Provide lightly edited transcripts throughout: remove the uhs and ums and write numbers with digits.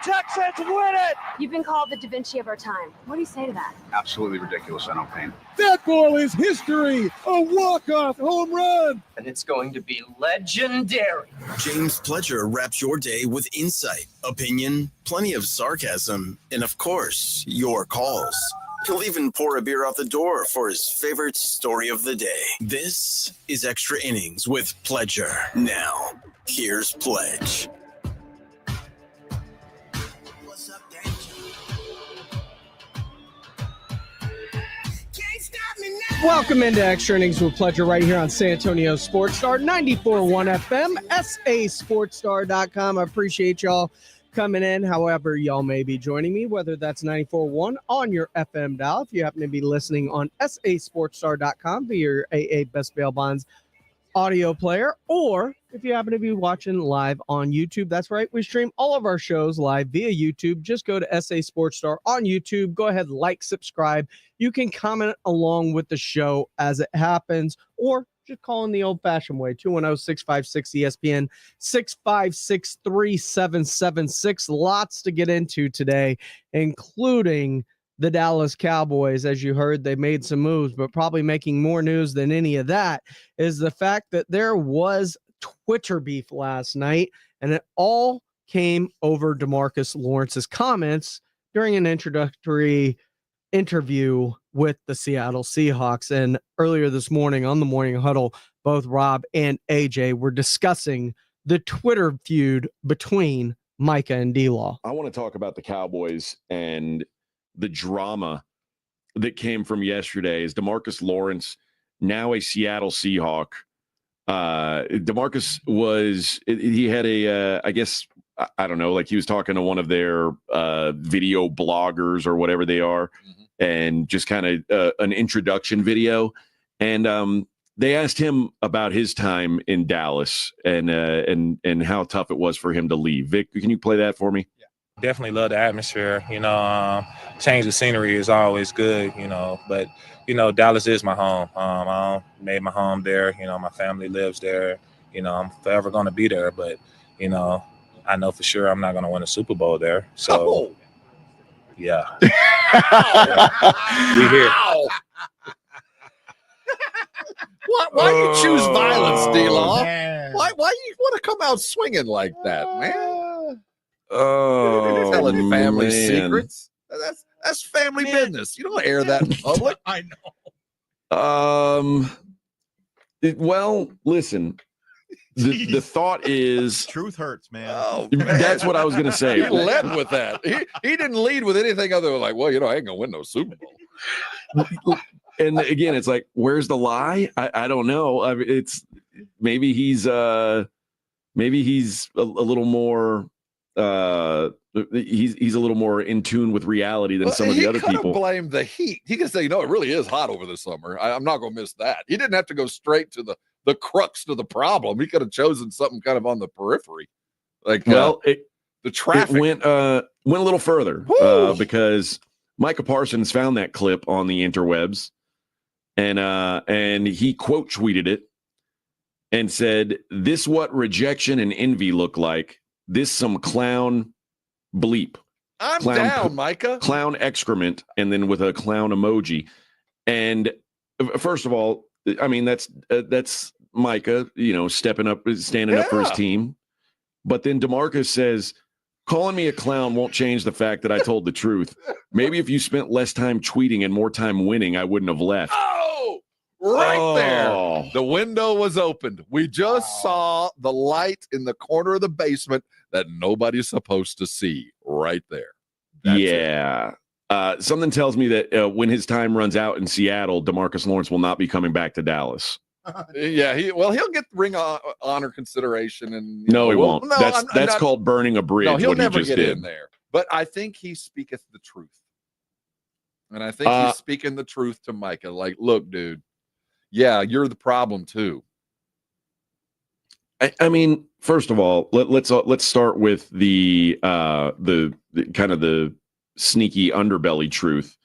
Texans win it! You've been called the Da Vinci of our time. What do you say to that? Absolutely ridiculous. I don't paint. That ball is history. A walk-off home run. And it's going to be legendary. James Pledger wraps your day with insight, opinion, plenty of sarcasm, and of course, your calls. He'll even pour a beer out the door for his favorite story of the day. This is Extra Innings with Pledger. Now, here's Pledge. Welcome into Extra Innings with Pledger right here on San Antonio Sports Star 94.1 FM, sasportstar.com. I appreciate y'all coming in, however y'all may be joining me, whether that's 94.1 on your FM dial, if you happen to be listening on sasportstar.com via your AA Best Bail Bonds audio player, or if you happen to be watching live on YouTube. That's right, we stream all of our shows live via YouTube. Just go to SA Sports Star on YouTube. Go ahead, like, subscribe. You can comment along with the show as it happens, or just call in the old-fashioned way, 210-656-ESPN, 656-3776. Lots to get into today, including the Dallas Cowboys. As you heard, they made some moves, but probably making more news than any of that is the fact that there was Twitter beef last night, and it all came over DeMarcus Lawrence's comments during an introductory interview with the Seattle Seahawks. And earlier this morning on the Morning Huddle, both Rob and AJ were discussing the Twitter feud between Micah and D-Law. I want to talk about the Cowboys and the drama that came from yesterday. Is DeMarcus Lawrence now a Seattle Seahawk? DeMarcus he had a, I guess, I don't know, like he was talking to one of their video bloggers or whatever they are, and just kind of an introduction video. And they asked him about his time in Dallas and how tough it was for him to leave. Vic, can you play that for me? Definitely love the atmosphere, change the scenery is always good, but, Dallas is my home. I made my home there. My family lives there. I'm forever going to be there, but, I know for sure I'm not going to win a Super Bowl there. So, yeah. We here. Why you choose violence, D-Law? Why you want to come out swinging like that, man? Oh, telling family man. secrets. That's family business. You don't air that in public. I know. Well, listen. The thought is Truth hurts, man. Oh, that's what I was going to say. He led with that. He didn't lead with anything other than like, well, I ain't gonna win no Super Bowl. And again, it's like, where's the lie? I don't know. It's maybe he's a little more. He's a little more in tune with reality than some of the other people. He blamed the heat. He can say, it really is hot over the summer. I'm not going to miss that. He didn't have to go straight to the crux to the problem. He could have chosen something kind of on the periphery, like the traffic. It went a little further because Micah Parsons found that clip on the interwebs, and he quote tweeted it and said, "This what rejection and envy look like. This some clown bleep. I'm clown, down, Micah. Clown excrement," and then with a clown emoji. And first of all, I mean, that's Micah, stepping up, standing up for his team. But then DeMarcus says, calling me a clown won't change the fact that I told the truth. Maybe if you spent less time tweeting and more time winning, I wouldn't have left. There. The window was opened. We just saw the light in the corner of the basement that nobody's supposed to see right there. That's it. Something tells me that when his time runs out in Seattle, DeMarcus Lawrence will not be coming back to Dallas. He'll get ring honor consideration. And no, he won't. No, that's called burning a bridge. No, he'll what never he just get did. in there. But I think he speaketh the truth. And I think he's speaking the truth to Micah. Like, look, dude, yeah, you're the problem too. I mean, first of all, let's start with the kind of the sneaky underbelly truth.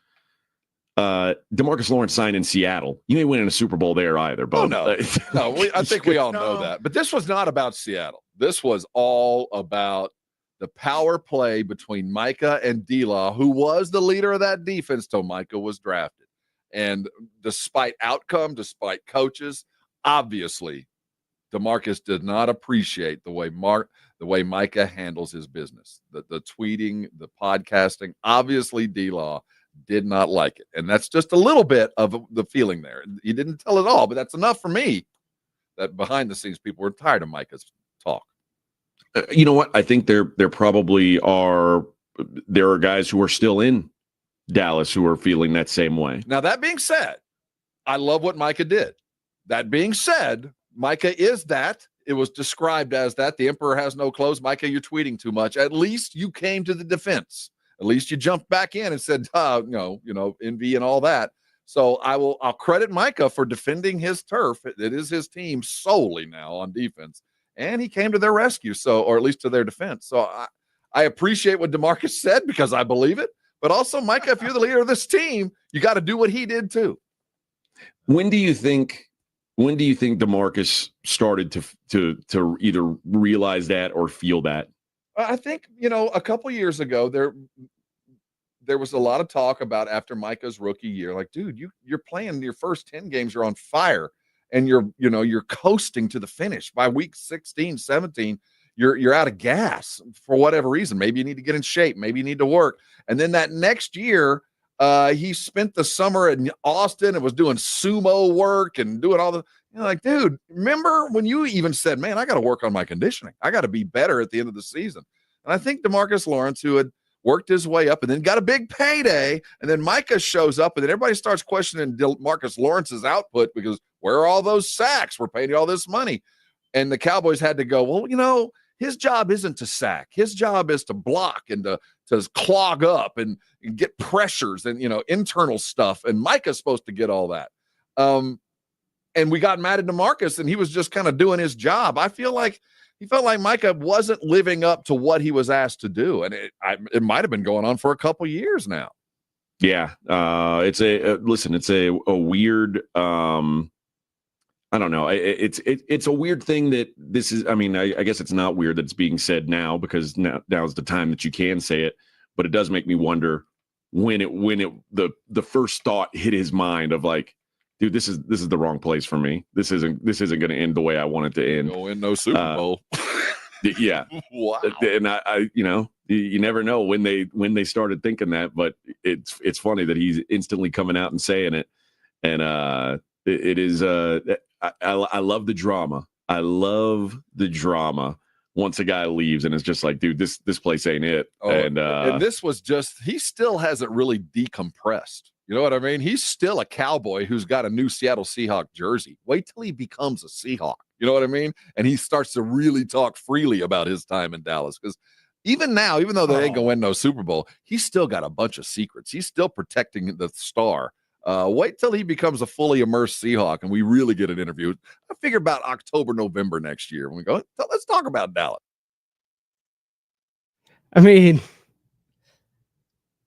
DeMarcus Lawrence signed in Seattle. You ain't winning a Super Bowl there either. But no. I think we all know that. But this was not about Seattle. This was all about the power play between Micah and D-Law, who was the leader of that defense till Micah was drafted. And despite outcome, despite coaches, obviously DeMarcus did not appreciate the way Micah handles his business. The tweeting, the podcasting, obviously D-Law did not like it. And that's just a little bit of the feeling there. He didn't tell it all, but that's enough for me that behind the scenes people were tired of Micah's talk. You know what? I think there probably are guys who are still in Dallas who are feeling that same way. Now, that being said, I love what Micah did. That being said, Micah is that. It was described as that. The emperor has no clothes. Micah, you're tweeting too much. At least you came to the defense. At least you jumped back in and said, envy and all that. So I'll credit Micah for defending his turf. It is his team solely now on defense. And he came to their rescue, or at least to their defense. So I appreciate what DeMarcus said because I believe it. But also, Micah, if you're the leader of this team, you got to do what he did too. When do you think DeMarcus started to either realize that or feel that? I think, a couple years ago, there was a lot of talk about after Micah's rookie year, like, dude, you're playing your first 10 games, you're on fire, and you're coasting to the finish. By week 16, 17, you're out of gas for whatever reason. Maybe you need to get in shape. Maybe you need to work. And then that next year, he spent the summer in Austin and was doing sumo work and doing all the, like, dude, remember when you even said, man, I got to work on my conditioning. I got to be better at the end of the season. And I think DeMarcus Lawrence, who had worked his way up and then got a big payday, and then Micah shows up, and then everybody starts questioning DeMarcus Lawrence's output because where are all those sacks? We're paying you all this money. And the Cowboys had to go, well, his job isn't to sack. His job is to block and to clog up and get pressures and, internal stuff. And Micah's supposed to get all that. And we got mad at DeMarcus, and he was just kind of doing his job. I feel like he felt like Micah wasn't living up to what he was asked to do. And it might have been going on for a couple years now. Yeah. It's a weird, I don't know. It's a weird thing that this is. I mean, I guess it's not weird that it's being said now because now's the time that you can say it. But it does make me wonder when the first thought hit his mind of like, dude, this is the wrong place for me. This isn't going to end the way I want it to end. Go in no Super Bowl. Yeah. Wow. And I you never know when they started thinking that, but it's funny that he's instantly coming out and saying it, and it is. I love the drama. I love the drama once a guy leaves and it's just like, dude, this place ain't it. And this was just, he still hasn't really decompressed. You know what I mean? He's still a Cowboy who's got a new Seattle Seahawk jersey. Wait till he becomes a Seahawk. You know what I mean? And he starts to really talk freely about his time in Dallas. Because even now, even though they ain't going to win no Super Bowl, he's still got a bunch of secrets. He's still protecting the star. Wait till he becomes a fully immersed Seahawk and we really get an interview. I figure about October, November next year when we go, let's talk about Dallas. I mean,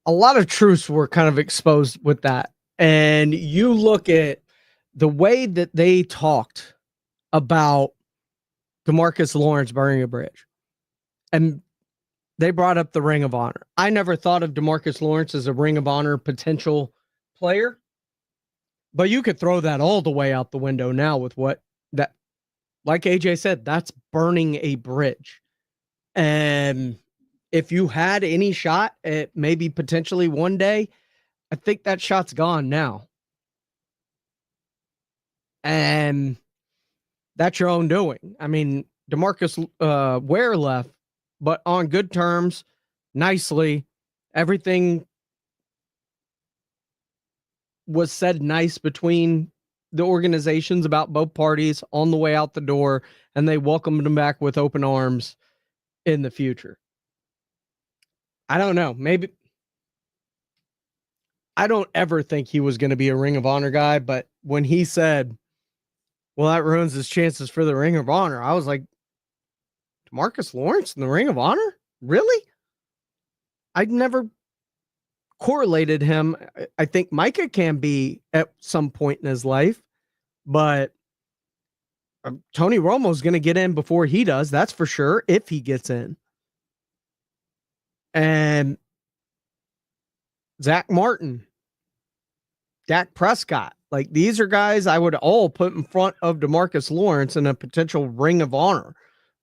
a lot of truths were kind of exposed with that. And you look at the way that they talked about DeMarcus Lawrence burning a bridge. And they brought up the Ring of Honor. I never thought of DeMarcus Lawrence as a Ring of Honor potential player. But you could throw that all the way out the window now with what that, like AJ said, that's burning a bridge. And if you had any shot at maybe potentially one day, I think that shot's gone now. And that's your own doing. I mean, DeMarcus Ware left, but on good terms, nicely, everything was said nice between the organizations about both parties on the way out the door, and they welcomed him back with open arms in the future. I don't know. Maybe I don't ever think he was going to be a Ring of Honor guy, but when he said, well, that ruins his chances for the Ring of Honor, I was like, DeMarcus Lawrence in the Ring of Honor? Really? I'd never correlated him. I think Micah can be at some point in his life, but Tony Romo's going to get in before he does. That's for sure. If he gets in. and Zach Martin, Dak Prescott. Like, these are guys I would all put in front of DeMarcus Lawrence in a potential ring of honor.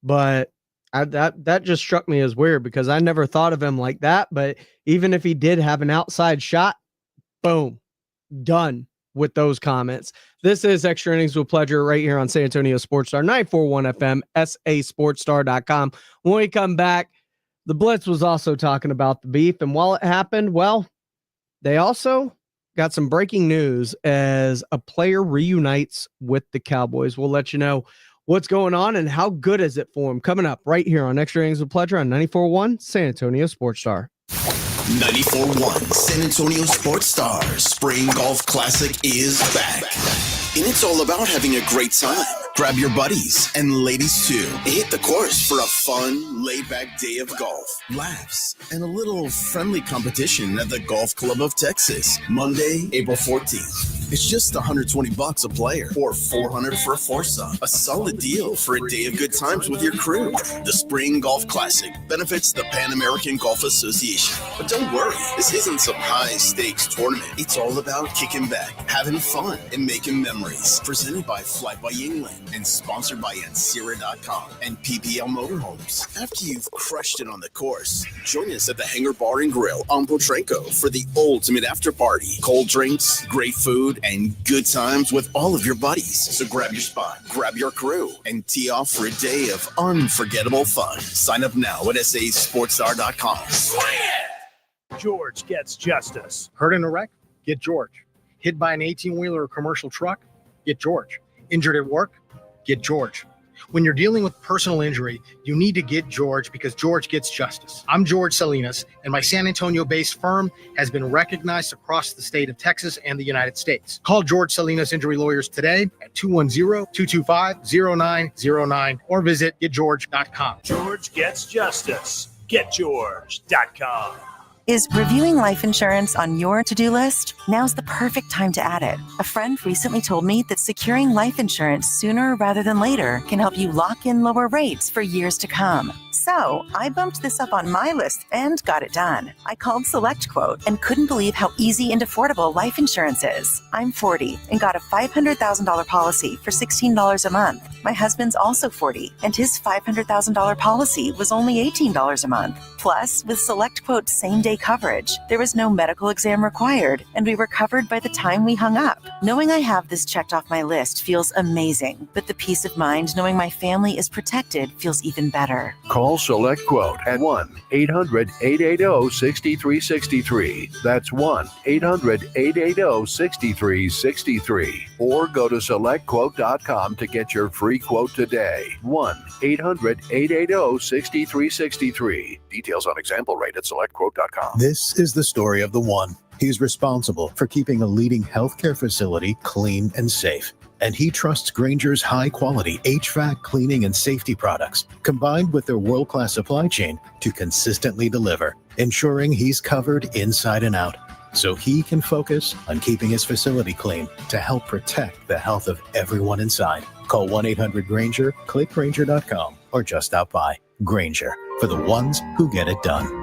But that just struck me as weird because I never thought of him like that. But even if he did have an outside shot, boom, done with those comments. This is Extra Innings with Pleasure right here on San Antonio Sports Star, 941 FM, sasportstar.com. When we come back, the Blitz was also talking about the beef. And while it happened, well, they also got some breaking news as a player reunites with the Cowboys. We'll let you know what's going on and how good is it for him coming up right here on Extra Innings with Pleasure on 94.1 San Antonio Sports Star. 94.1 San Antonio Sports Star Spring Golf Classic is back. And it's all about having a great time. Grab your buddies and ladies too. Hit the course for a fun, laid-back day of golf, laughs, and a little friendly competition at the Golf Club of Texas. Monday, April 14th. It's just $120 a player or $400 for a foursome. A solid deal for a day of good times with your crew. The Spring Golf Classic benefits the Pan American Golf Association. But don't worry, this isn't some high-stakes tournament. It's all about kicking back, having fun, and making memories. Presented by Fly by England and sponsored by Ancira.com and PPL Motorhomes. After you've crushed it on the course, join us at the Hangar Bar and Grill on Potranco for the ultimate after party. Cold drinks, great food, and good times with all of your buddies. So grab your spot, grab your crew, and tee off for a day of unforgettable fun. Sign up now at sasportstar.com. Swing it! George gets justice. Hurt in a wreck? Get George. Hit by an 18-wheeler or commercial truck? Get George. Injured at work? Get George. When you're dealing with personal injury, you need to get George because George gets justice. I'm George Salinas, and my San Antonio-based firm has been recognized across the state of Texas and the United States. Call George Salinas Injury Lawyers today at 210-225-0909 or visit getgeorge.com. George gets justice. GetGeorge.com. Is reviewing life insurance on your to-do list? Now's the perfect time to add it. A friend recently told me that securing life insurance sooner rather than later can help you lock in lower rates for years to come. So I bumped this up on my list and got it done. I called SelectQuote and couldn't believe how easy and affordable life insurance is. I'm 40 and got a $500,000 policy for $16 a month. My husband's also 40 and his $500,000 policy was only $18 a month. Plus, with SelectQuote's same-day coverage, there was no medical exam required and we were covered by the time we hung up. Knowing I have this checked off my list feels amazing, but the peace of mind knowing my family is protected feels even better. Call SelectQuote at 1-800-880-6363. That's 1-800-880-6363. Or go to SelectQuote.com to get your free quote today. 1-800-880-6363. Details on example rate at SelectQuote.com. This is the story of the one. He's responsible for keeping a leading healthcare facility clean and safe. And he trusts Grainger's high-quality HVAC cleaning and safety products, combined with their world-class supply chain, to consistently deliver, ensuring he's covered inside and out, so he can focus on keeping his facility clean to help protect the health of everyone inside. Call 1-800-GRAINGER, click Grainger.com, or just stop by. Grainger, for the ones who get it done.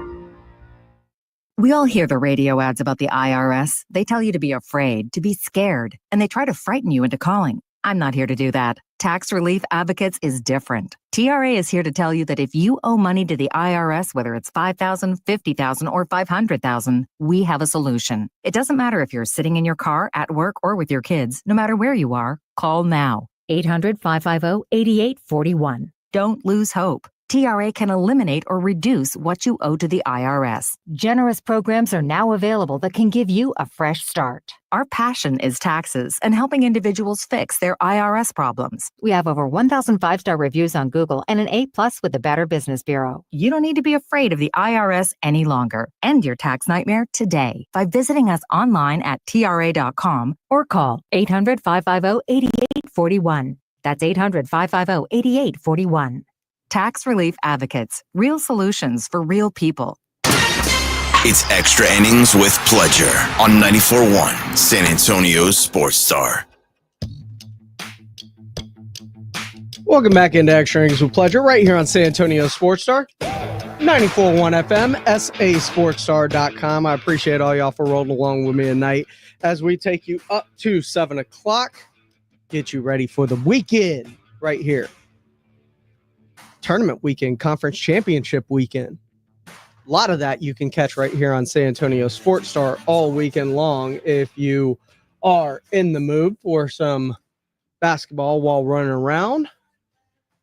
We all hear the radio ads about the IRS. They tell you to be afraid, to be scared, and they try to frighten you into calling. I'm not here to do that. Tax Relief Advocates is different. TRA is here to tell you that if you owe money to the IRS, whether it's $5,000, $50,000, or $500,000, we have a solution. It doesn't matter if you're sitting in your car, at work, or with your kids. No matter where you are, call now. 800-550-8841. Don't lose hope. TRA can eliminate or reduce what you owe to the IRS. Generous programs are now available that can give you a fresh start. Our passion is taxes and helping individuals fix their IRS problems. We have over 1,000 5-star reviews on Google and an A+ with the Better Business Bureau. You don't need to be afraid of the IRS any longer. End your tax nightmare today by visiting us online at TRA.com or call 800-550-8841. That's 800-550-8841. Tax Relief Advocates, real solutions for real people. It's Extra Innings with Pleasure on 94.1 San Antonio Sports Star. Welcome back into Extra Innings with Pleasure right here on San Antonio Sports Star. 94.1 FM, sasportstar.com. I appreciate all y'all for rolling along with me tonight as we take you up to 7 o'clock. Get you ready for the weekend right here. Tournament weekend, conference championship weekend. A lot of that you can catch right here on San Antonio Sports Star all weekend long if you are in the mood for some basketball while running around.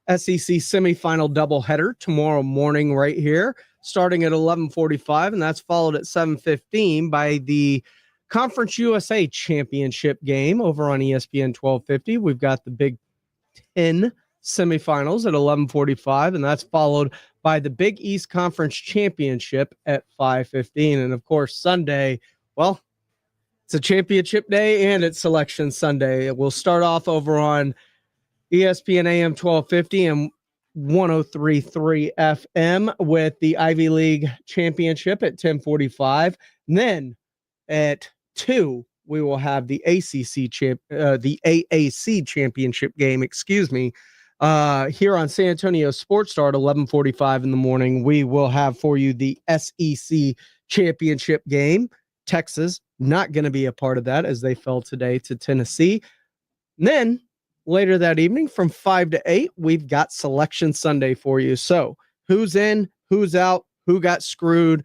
SEC semifinal doubleheader tomorrow morning right here, starting at 11:45, and that's followed at 7:15 by the Conference USA Championship game over on ESPN 1250. We've got the Big Ten semifinals at 11:45, and that's followed by the Big East Conference Championship at 5:15. And of course, Sunday, well, it's a championship day and it's Selection Sunday. We'll start off over on ESPN AM 1250 and 103.3 FM with the Ivy League Championship at 10:45. And then at 2, we will have the AAC Championship game, here on San Antonio Sports Star at 11:45 in the morning. We will have for you the SEC Championship game. Texas not going to be a part of that as they fell today to Tennessee. And then later that evening from 5 to 8, we've got Selection Sunday for you. So who's in, who's out, who got screwed?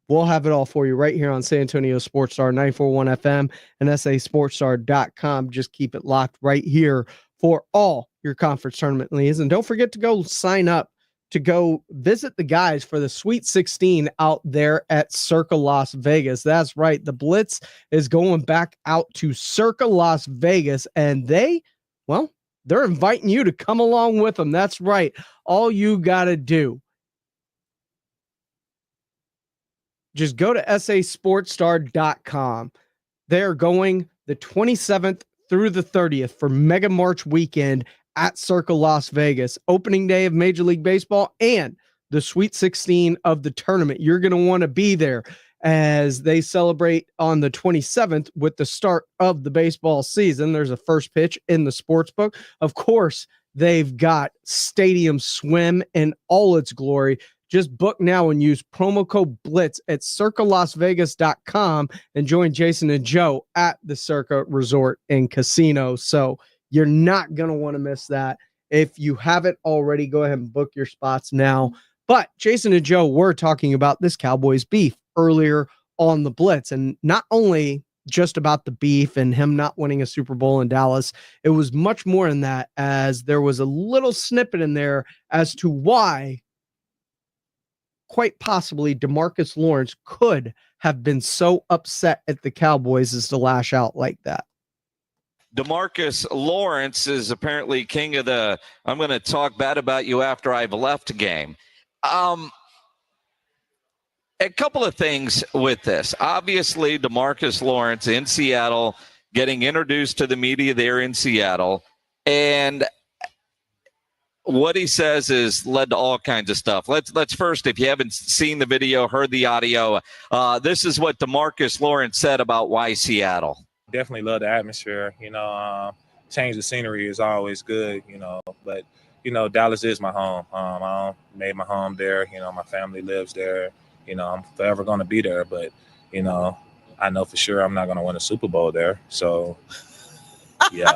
We'll have it all for you right here on San Antonio Sports Star, 94.1 FM and sasportstar.com. Just keep it locked right here for all your conference tournament leagues. And don't forget to go sign up to go visit the guys for the Sweet 16 out there at Circa Las Vegas. That's right. The Blitz is going back out to Circa Las Vegas, and they're inviting you to come along with them. That's right. All you got to do, just go to sasportstar.com. They're going the 27th through the 30th for Mega March weekend at Circa Las Vegas, opening day of Major League Baseball and the Sweet 16 of the tournament. You're going to want to be there as they celebrate on the 27th with the start of the baseball season. There's a first pitch in the sports book. Of course, they've got Stadium Swim in all its glory. Just book now and use promo code BLITZ at circalasvegas.com and join Jason and Joe at the Circa Resort and Casino. So you're not going to want to miss that. If you haven't already, go ahead and book your spots now. But Jason and Joe were talking about this Cowboys beef earlier on the Blitz, and not only just about the beef and him not winning a Super Bowl in Dallas, it was much more in that, as there was a little snippet in there as to why quite possibly DeMarcus Lawrence could have been so upset at the Cowboys as to lash out like that. DeMarcus Lawrence is apparently king of the I'm going to talk bad about you after I've left game. A couple of things with this. Obviously, DeMarcus Lawrence in Seattle, getting introduced to the media there in Seattle, and what he says is led to all kinds of stuff. Let's first, if you haven't seen the video, heard the audio, this is what DeMarcus Lawrence said about why Seattle. Definitely love the atmosphere. Change the scenery is always good, but, Dallas is my home. I made my home there. My family lives there. I'm forever going to be there, but, I know for sure I'm not going to win a Super Bowl there. So, yeah.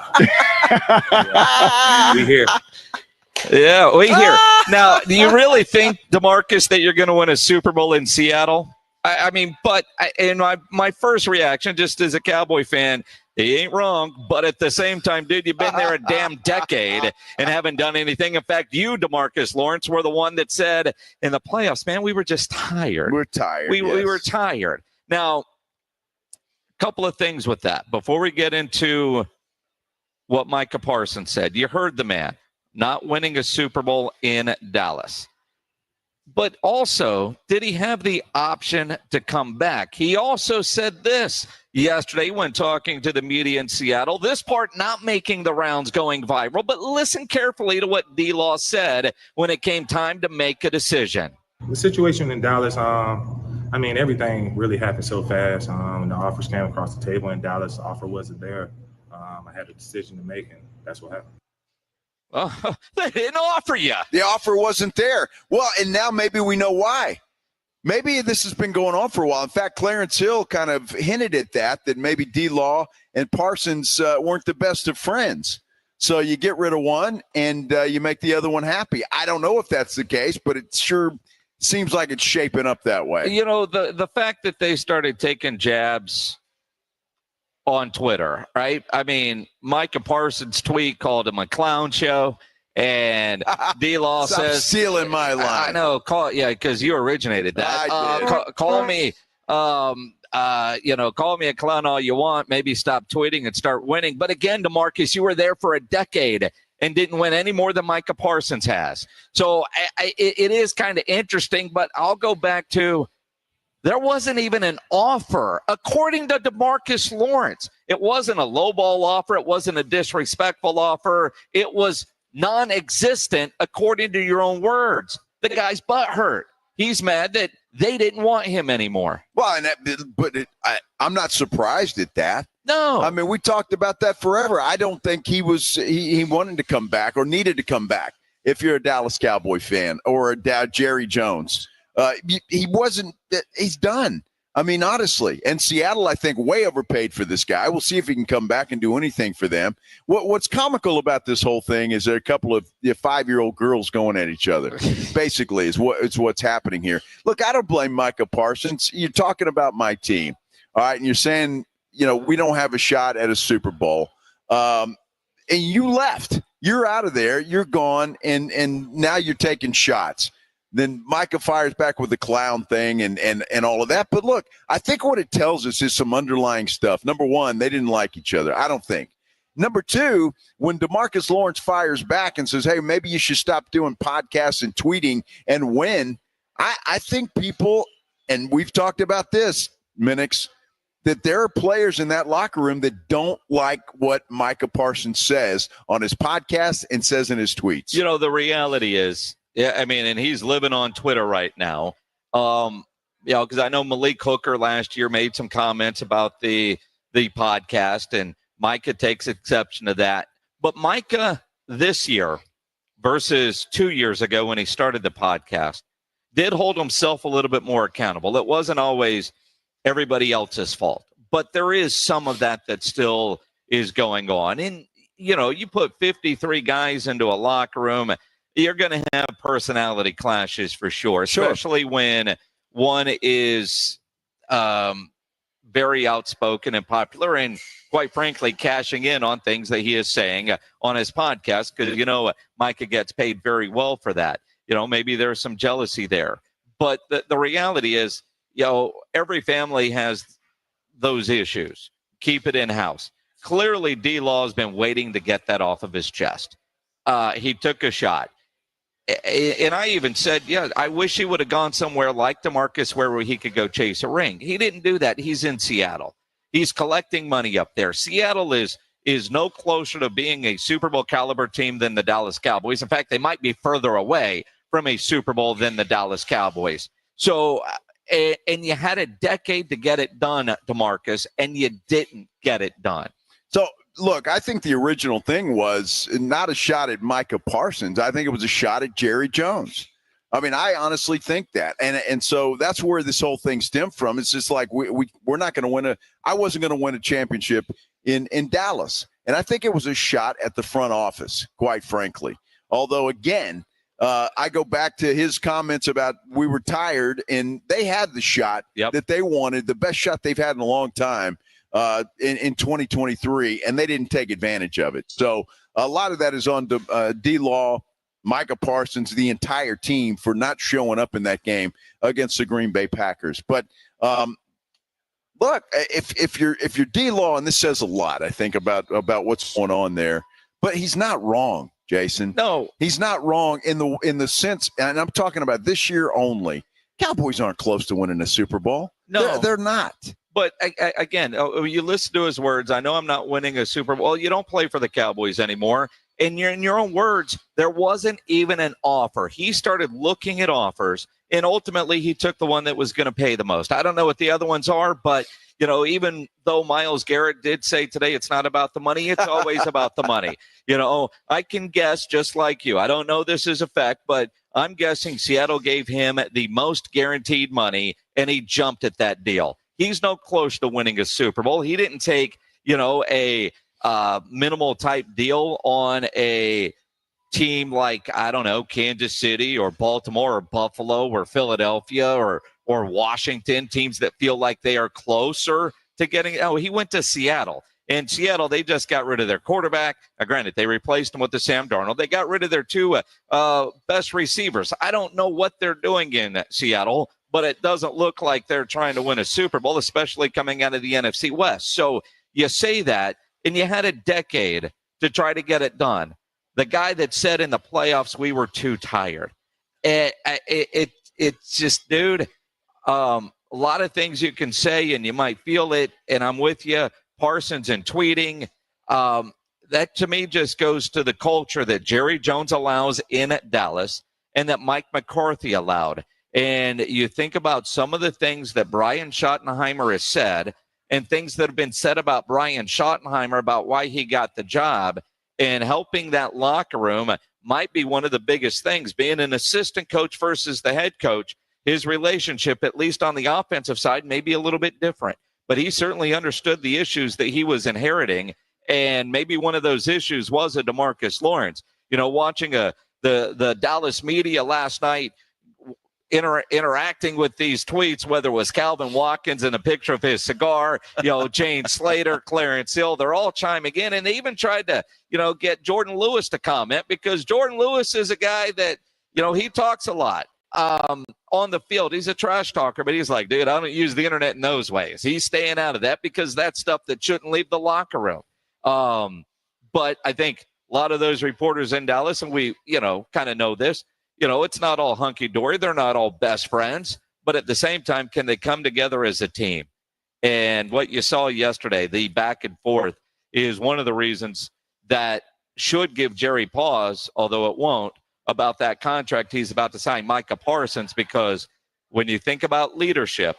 We here. Yeah, we here. Now, do you really think, DeMarcus, that you're going to win a Super Bowl in Seattle? My first reaction, just as a Cowboy fan, he ain't wrong. But at the same time, dude, you've been there a damn decade and haven't done anything. In fact, you, DeMarcus Lawrence, were the one that said in the playoffs, man, we were just tired. We're tired. We were tired. Now, a couple of things with that. Before we get into what Micah Parsons said, you heard the man. Not winning a Super Bowl in Dallas. But also, did he have the option to come back? He also said this yesterday when talking to the media in Seattle. This part not making the rounds, going viral, but listen carefully to what D-Law said when it came time to make a decision. The situation in Dallas, everything really happened so fast. The offers came across the table in Dallas. The offer wasn't there. I had a decision to make, and that's what happened. Well, they didn't offer you. The offer wasn't there. Well, and now maybe we know why. Maybe this has been going on for a while. In fact, Clarence Hill kind of hinted at that maybe D-Law and Parsons weren't the best of friends. So you get rid of one and you make the other one happy. I don't know if that's the case, but it sure seems like it's shaping up that way. You know, the fact that they started taking jabs on Twitter, right? I mean, Micah Parsons' tweet called him a clown show, and D-Law says, stealing my line. I know, because you originated that. Call me, call me a clown all you want. Maybe stop tweeting and start winning. But again, DeMarcus, you were there for a decade and didn't win any more than Micah Parsons has. So it is kind of interesting, but I'll go back to there wasn't even an offer, according to DeMarcus Lawrence. It wasn't a lowball offer. It wasn't a disrespectful offer. It was non-existent, according to your own words. The guy's butthurt. He's mad that they didn't want him anymore. Well, I'm not surprised at that. No. I mean, we talked about that forever. I don't think he wanted to come back or needed to come back if you're a Dallas Cowboy fan or a Jerry Jones. He wasn't – he's done. I mean, honestly. And Seattle, I think, way overpaid for this guy. We'll see if he can come back and do anything for them. What's comical about this whole thing is there are a couple of 5-year-old girls going at each other, basically, is what's happening here. Look, I don't blame Micah Parsons. You're talking about my team, all right, and you're saying, we don't have a shot at a Super Bowl. And you left. You're out of there. You're gone, and now you're taking shots. Then Micah fires back with the clown thing and all of that. But look, I think what it tells us is some underlying stuff. Number one, they didn't like each other, I don't think. Number two, when DeMarcus Lawrence fires back and says, hey, maybe you should stop doing podcasts and tweeting and win, I think people, and we've talked about this, Minix, that there are players in that locker room that don't like what Micah Parsons says on his podcast and says in his tweets. The reality is, yeah, I mean, and he's living on Twitter right now. Because I know Malik Hooker last year made some comments about the podcast, and Micah takes exception to that. But Micah this year versus 2 years ago when he started the podcast did hold himself a little bit more accountable. It wasn't always everybody else's fault, but there is some of that still is going on. And, you put 53 guys into a locker room, you're going to have personality clashes for sure, especially when one is very outspoken and popular and, quite frankly, cashing in on things that he is saying on his podcast because, Micah gets paid very well for that. Maybe there's some jealousy there. But the reality is, every family has those issues. Keep it in-house. Clearly, D-Law has been waiting to get that off of his chest. He took a shot. And I even said, I wish he would have gone somewhere like DeMarcus where he could go chase a ring. He didn't do that. He's in Seattle. He's collecting money up there. Seattle is no closer to being a Super Bowl caliber team than the Dallas Cowboys. In fact, they might be further away from a Super Bowl than the Dallas Cowboys. So, and you had a decade to get it done, DeMarcus, and you didn't get it done. So, look, I think the original thing was not a shot at Micah Parsons. I think it was a shot at Jerry Jones. I mean, I honestly think that. And so that's where this whole thing stemmed from. It's just like we're not going to win I wasn't going to win a championship in Dallas. And I think it was a shot at the front office, quite frankly. Although, again, I go back to his comments about we were tired, and they had the shot that they wanted, the best shot they've had in a long time. In 2023, and they didn't take advantage of it. So a lot of that is on D-Law, Micah Parsons, the entire team for not showing up in that game against the Green Bay Packers. But look, if you're D-Law, and this says a lot, I think, about what's going on there, but he's not wrong, Jason. No, he's not wrong in the sense, and I'm talking about this year only. Cowboys aren't close to winning a Super Bowl. No, they're not. But again, you listen to his words. I know I'm not winning a Super Bowl. You don't play for the Cowboys anymore. And in your own words, there wasn't even an offer. He started looking at offers And ultimately, he took the one that was going to pay the most. I don't know what the other ones are, but, even though Myles Garrett did say today it's not about the money, it's always about the money. I can guess just like you. I don't know this is a fact, but I'm guessing Seattle gave him the most guaranteed money, and he jumped at that deal. He's no close to winning a Super Bowl. He didn't take, a minimal type deal on a team like, I don't know, Kansas City or Baltimore or Buffalo or Philadelphia or Washington, teams that feel like they are closer to getting. Oh, he went to Seattle. And Seattle, they just got rid of their quarterback. Granted, they replaced him with the Sam Darnold. They got rid of their two best receivers. I don't know what they're doing in Seattle, but it doesn't look like they're trying to win a Super Bowl, especially coming out of the NFC West. So you say that, and you had a decade to try to get it done. The guy that said in the playoffs we were too tired. It's just, dude, a lot of things you can say, and you might feel it, and I'm with you. Parsons and tweeting, that to me just goes to the culture that Jerry Jones allows in Dallas and that Mike McCarthy allowed. And you think about some of the things that Brian Schottenheimer has said and things that have been said about Brian Schottenheimer about why he got the job, and helping that locker room might be one of the biggest things. Being an assistant coach versus the head coach, his relationship, at least on the offensive side, may be a little bit different. But he certainly understood the issues that he was inheriting, and maybe one of those issues was a DeMarcus Lawrence. Watching the Dallas media last night interacting with these tweets, whether it was Calvin Watkins and a picture of his cigar, Jane Slater, Clarence Hill, they're all chiming in, and they even tried to, get Jordan Lewis to comment, because Jordan Lewis is a guy that, he talks a lot. On the field, he's a trash talker, but he's like, dude, I don't use the internet in those ways. He's staying out of that because that's stuff that shouldn't leave the locker room. But I think a lot of those reporters in Dallas, and we, kind of know this, it's not all hunky-dory. They're not all best friends, but at the same time, can they come together as a team? And what you saw yesterday, the back and forth, is one of the reasons that should give Jerry pause, although it won't, about that contract he's about to sign, Micah Parsons, because when you think about leadership,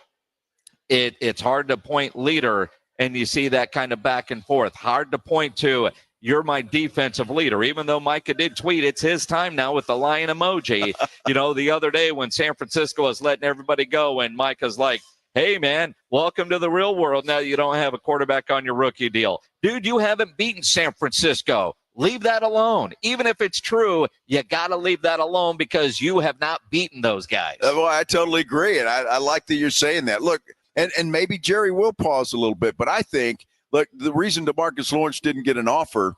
it's hard to point leader and you see that kind of back and forth. Hard to point to, you're my defensive leader, even though Micah did tweet, it's his time now with the lion emoji. The other day when San Francisco was letting everybody go and Micah's like, hey, man, welcome to the real world. Now you don't have a quarterback on your rookie deal. Dude, you haven't beaten San Francisco. Leave that alone. Even if it's true, you got to leave that alone because you have not beaten those guys. Well, I totally agree, and I like that you're saying that. Look, and maybe Jerry will pause a little bit, but I think, look, the reason DeMarcus Lawrence didn't get an offer,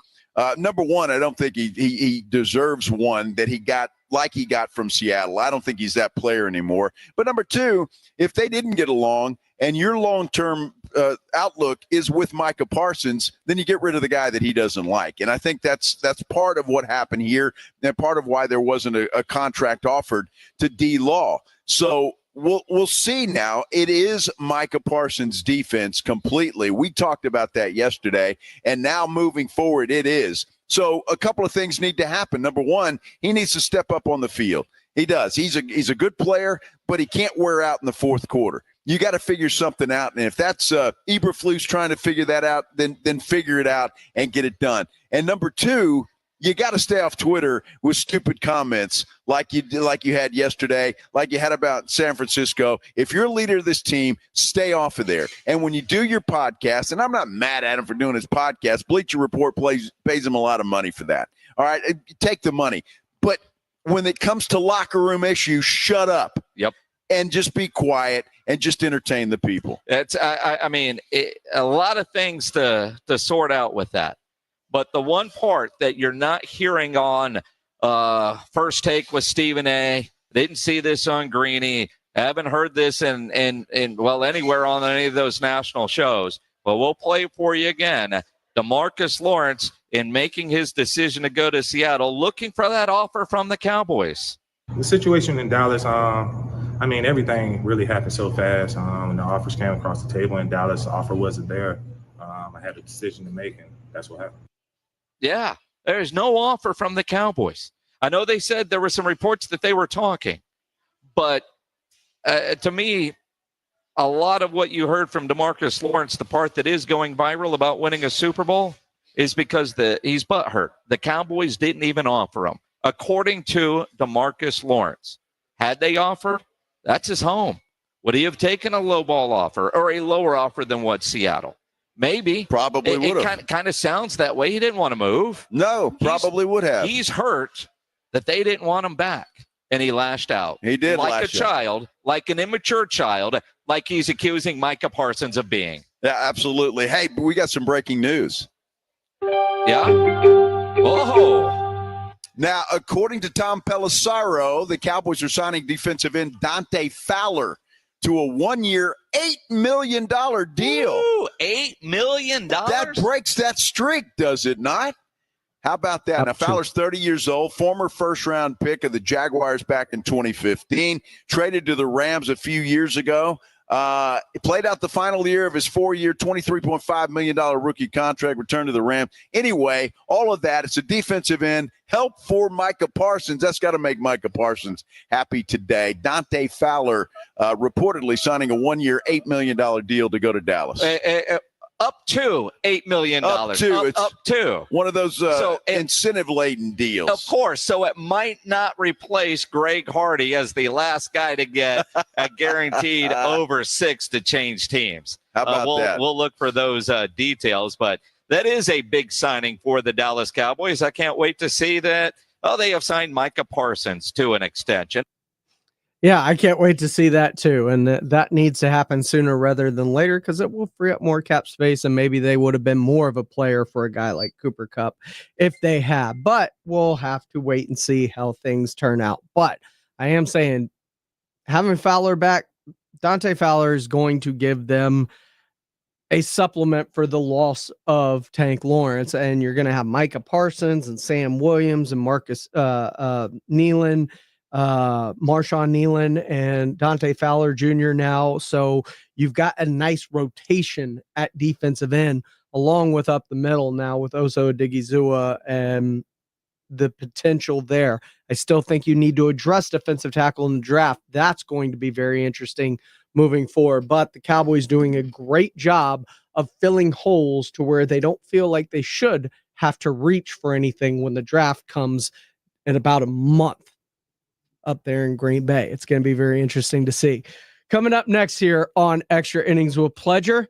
number one, I don't think he deserves one that he got from Seattle. I don't think he's that player anymore. But number two, if they didn't get along and your long-term outlook is with Micah Parsons, then you get rid of the guy that he doesn't like. And I think that's part of what happened here, and part of why there wasn't a contract offered to D-Law. So we'll see now. It is Micah Parsons' defense completely. We talked about that yesterday, and now moving forward, it is. So a couple of things need to happen. Number one, he needs to step up on the field. He does. He's a good player, but he can't wear out in the fourth quarter. You got to figure something out, and if that's Eberflus trying to figure that out, then figure it out and get it done. And number two, you got to stay off Twitter with stupid comments like you had yesterday, like you had about San Francisco. If you're a leader of this team, stay off of there. And when you do your podcast, and I'm not mad at him for doing his podcast, Bleacher Report pays him a lot of money for that. All right, take the money. But when it comes to locker room issues, shut up. Yep. And just be quiet and just entertain the people. It's, I mean, a lot of things to sort out with that. But the one part that you're not hearing on First Take with Stephen A., didn't see this on Greeny, haven't heard this in anywhere on any of those national shows. But we'll play for you again. DeMarcus Lawrence, in making his decision to go to Seattle, looking for that offer from the Cowboys. The situation in Dallas, I mean, everything really happened so fast. And the offers came across the table in Dallas. The offer wasn't there. I had a decision to make, and that's what happened. Yeah, there's no offer from the Cowboys. I know they said there were some reports that they were talking, but to me, a lot of what you heard from DeMarcus Lawrence, the part that is going viral about winning a Super Bowl, is because he's butthurt. The Cowboys didn't even offer him. According to DeMarcus Lawrence, had they offered, that's his home. Would he have taken a low ball offer or a lower offer than what Seattle? Maybe. Probably would have. It kind of sounds that way. He didn't want to move. No, probably would have. He's hurt that they didn't want him back, and he lashed out. He did like lash a child, like an immature child, like he's accusing Micah Parsons of being. Yeah, absolutely. Hey, we got some breaking news. Yeah? Oh. Now, according to Tom Pelissero, the Cowboys are signing defensive end Dante Fowler to a 1-year, $8 million deal. Ooh, $8 million? That breaks that streak, does it not? How about that? Now, Fowler's 30 years old, former first-round pick of the Jaguars back in 2015, traded to the Rams a few years ago. He played out the final year of his 4-year, $23.5 million rookie contract, returned to the Rams. Anyway, all of that, it's a defensive end, help for Micah Parsons. That's got to make Micah Parsons happy today. Dante Fowler reportedly signing a 1-year, $8 million deal to go to Dallas. Up to $8 million. Up to one of those incentive-laden deals. Of course. So it might not replace Greg Hardy as the last guy to get a guaranteed over 6 to change teams. How about that? We'll look for those details, but that is a big signing for the Dallas Cowboys. I can't wait to see that. Oh, they have signed Micah Parsons to an extension. Yeah, I can't wait to see that too. And that needs to happen sooner rather than later because it will free up more cap space and maybe they would have been more of a player for a guy like Cooper Kupp if they have. But we'll have to wait and see how things turn out. But I am saying having Fowler back, Dante Fowler is going to give them a supplement for the loss of Tank Lawrence. And you're going to have Micah Parsons and Sam Williams and Marcus Nealon. Marshawn Nealon and Dante Fowler Jr. now. So you've got a nice rotation at defensive end along with up the middle now with Oso Odigizua and the potential there. I still think you need to address defensive tackle in the draft. That's going to be very interesting moving forward. But the Cowboys doing a great job of filling holes to where they don't feel like they should have to reach for anything when the draft comes in about a month up there in Green Bay. It's going to be very interesting to see. Coming up next here on Extra Innings with Pleasure,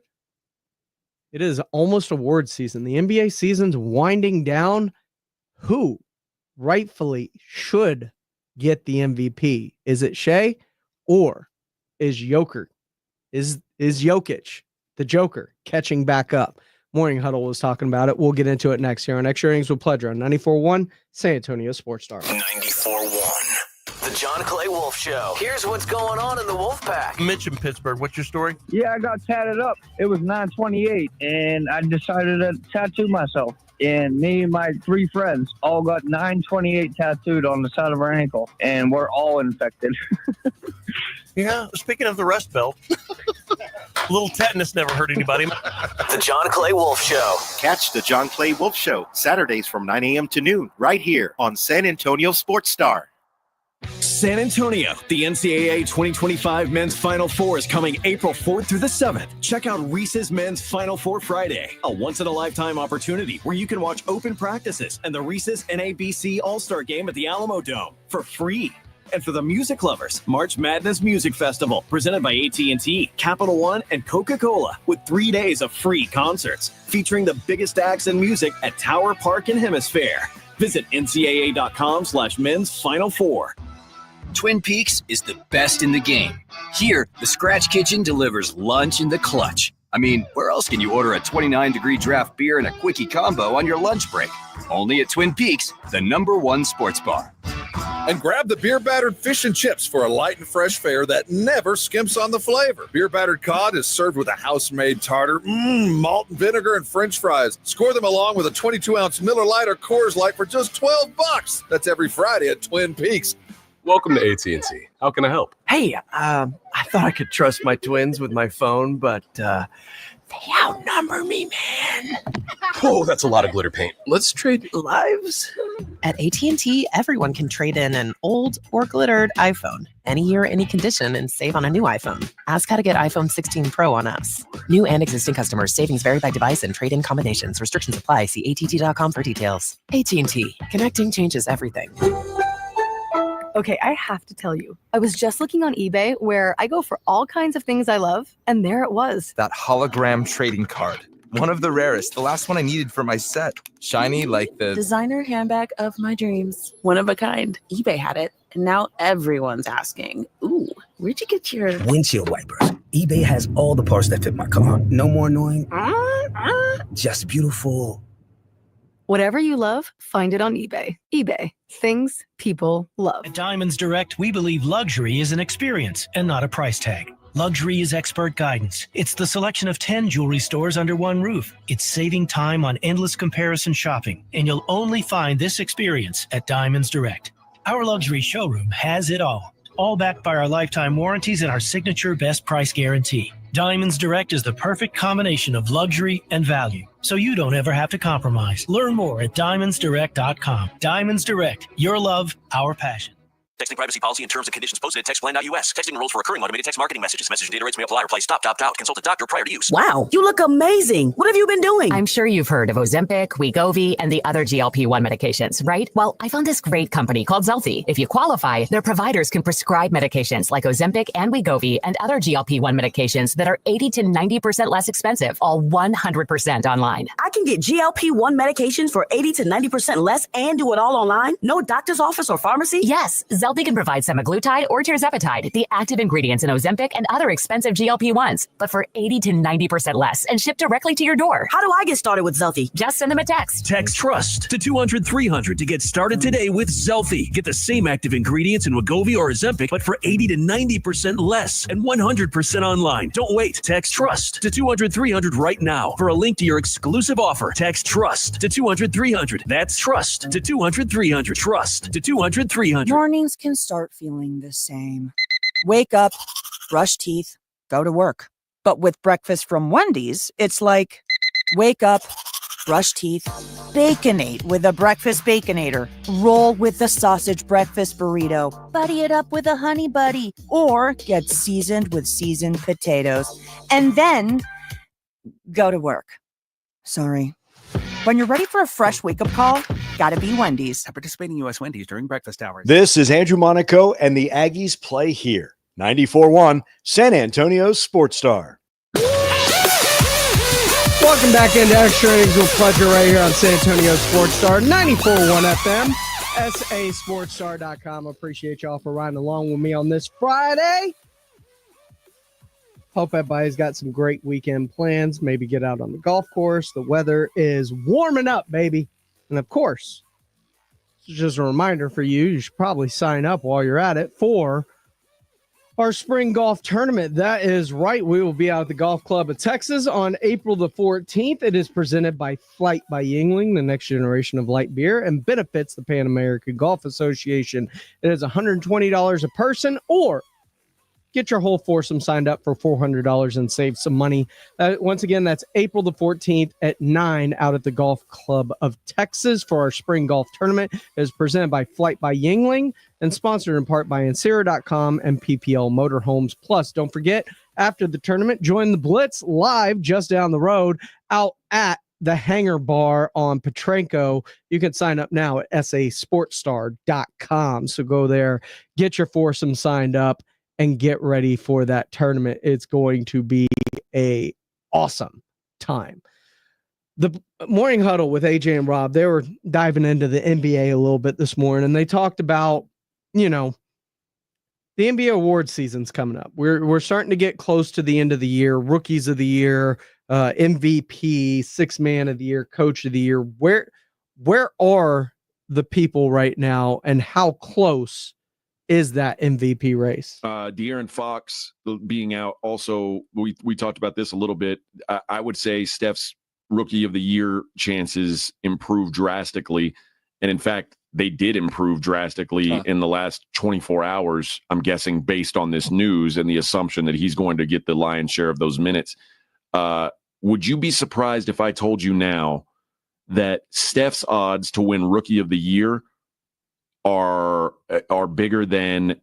it is almost award season. The NBA season's winding down. Who rightfully should get the MVP? Is it Shea or is Jokic? Is Jokic, the Joker, catching back up? Morning Huddle was talking about it. We'll get into it next here on Extra Innings with Pleasure on 94.1 San Antonio Sports Star. 94.1. The John Clay Wolf Show. Here's what's going on in the Wolf Pack. Mitch in Pittsburgh. What's your story? Yeah, I got tatted up. It was 9/28, and I decided to tattoo myself. And me and my 3 friends all got 9/28 tattooed on the side of our ankle, and we're all infected. Yeah, speaking of the Rust Belt, a little tetanus never hurt anybody. The John Clay Wolf Show. Catch the John Clay Wolf Show Saturdays from 9 a.m. to noon right here on San Antonio Sports Star. San Antonio, the NCAA 2025 Men's Final Four is coming April 4th through the 7th. Check out Reese's Men's Final Four Friday, a once-in-a-lifetime opportunity where you can watch open practices and the Reese's NABC All-Star Game at the Alamo Dome for free. And for the music lovers, March Madness Music Festival, presented by AT&T, Capital One, and Coca-Cola, with 3 days of free concerts featuring the biggest acts in music at Tower Park and Hemisphere. Visit ncaa.com/men's Final Four. Twin Peaks is the best in the game. Here, the Scratch Kitchen delivers lunch in the clutch. I mean, where else can you order a 29-degree draft beer and a quickie combo on your lunch break? Only at Twin Peaks, the #1 sports bar. And grab the beer battered fish and chips for a light and fresh fare that never skimps on the flavor. Beer battered cod is served with a house-made tartar, malt and vinegar and French fries. Score them along with a 22-ounce Miller Lite or Coors Light for just $12. That's every Friday at Twin Peaks. Welcome to AT&T. How can I help? Hey, I thought I could trust my twins with my phone, but They outnumber me, man. Whoa, that's a lot of glitter paint. Let's trade lives. At AT&T, everyone can trade in an old or glittered iPhone any year, any condition, and save on a new iPhone. Ask how to get iPhone 16 Pro on us. New and existing customers. Savings vary by device and trade-in combinations. Restrictions apply. See att.com for details. AT&T. Connecting changes everything. Okay, I have to tell you, I was just looking on eBay where I go for all kinds of things I love, and there it was. That hologram trading card. One of the rarest. The last one I needed for my set. Shiny like the designer handbag of my dreams. One of a kind. eBay had it, and now everyone's asking, ooh, where'd you get your windshield wipers? eBay has all the parts that fit my car. No more annoying. Just beautiful. Whatever you love, find it on eBay. eBay. Things people love. At Diamonds Direct, we believe luxury is an experience and not a price tag. Luxury is expert guidance. It's the selection of 10 jewelry stores under one roof. It's saving time on endless comparison shopping, and you'll only find this experience at Diamonds Direct. Our luxury showroom has it all backed by our lifetime warranties and our signature best price guarantee. Diamonds Direct is the perfect combination of luxury and value, so you don't ever have to compromise. Learn more at diamondsdirect.com. Diamonds Direct, your love, our passion. Texting privacy policy and terms and conditions posted at textplan.us. Texting rules for recurring automated text marketing messages. Message and data rates may apply. Reply stop, opt out. Consult a doctor prior to use. Wow, you look amazing. What have you been doing? I'm sure you've heard of Ozempic, Wegovy, and the other GLP-1 medications, right? Well, I found this great company called Zelfie. If you qualify, their providers can prescribe medications like Ozempic and Wegovy and other GLP-1 medications that are 80 to 90% less expensive, all 100% online. I can get GLP-1 medications for 80 to 90% less and do it all online? No doctor's office or pharmacy? Yes, Zelfie can provide semaglutide or tirzepatide, the active ingredients in Ozempic and other expensive GLP-1s, but for 80 to 90% less and shipped directly to your door. How do I get started with Zelfie? Just send them a text. Text TRUST to 200-300 to get started today with Zelfie. Get the same active ingredients in Wegovy or Ozempic, but for 80 to 90% less and 100% online. Don't wait. Text TRUST to 200-300 right now for a link to your exclusive offer. Text TRUST to 200-300. That's TRUST to 200-300. TRUST to 200-300. Mornings can start feeling the same. Wake up, brush teeth, go to work. But with breakfast from Wendy's, it's like, wake up, brush teeth, Baconate with a breakfast Baconator. Roll with the sausage breakfast burrito. Buddy it up with a honey buddy. Or get seasoned with seasoned potatoes. And then go to work. Sorry. When you're ready for a fresh wake-up call, gotta be Wendy's. At participating U.S. Wendy's during breakfast hours. This is Andrew Monaco, and the Aggies play here. 94.1, San Antonio's Sports Star. Welcome back into Extra Innings with Pleasure right here on San Antonio Sports Star, 94.1 FM, sasportstar.com. Appreciate y'all for riding along with me on this Friday. Hope everybody's got some great weekend plans. Maybe get out on the golf course. The weather is warming up, baby. And of course, just a reminder for you, you should probably sign up while you're at it for our spring golf tournament. That is right. We will be out at the Golf Club of Texas on April the 14th. It is presented by Flight by Yuengling, the next generation of light beer, and benefits the Pan American Golf Association. It is $120 a person, or get your whole foursome signed up for $400 and save some money. Once again, that's April the 14th at 9 out at the Golf Club of Texas for our spring golf tournament. It is presented by Flight by Yuengling and sponsored in part by Ansira.com and PPL Motorhomes. Plus, don't forget, after the tournament, join the Blitz live just down the road out at the Hangar Bar on Petrenko. You can sign up now at sasportstar.com. So go there, get your foursome signed up, and get ready for that tournament. It's going to be a awesome time. The morning huddle with AJ and Rob, they were diving into the NBA a little bit this morning, and they talked about, you know, the NBA award season's coming up. We're starting to get close to the end of the year. Rookies of the year, MVP, sixth man of the year, coach of the year. Where are the people right now, and how close is that MVP race? De'Aaron Fox being out. Also, we talked about this a little bit. I would say Steph's rookie of the year chances improved drastically. And in fact, they did improve drastically in the last 24 hours, I'm guessing, based on this news and the assumption that he's going to get the lion's share of those minutes. would you be surprised if I told you now that Steph's odds to win Rookie of the Year are bigger than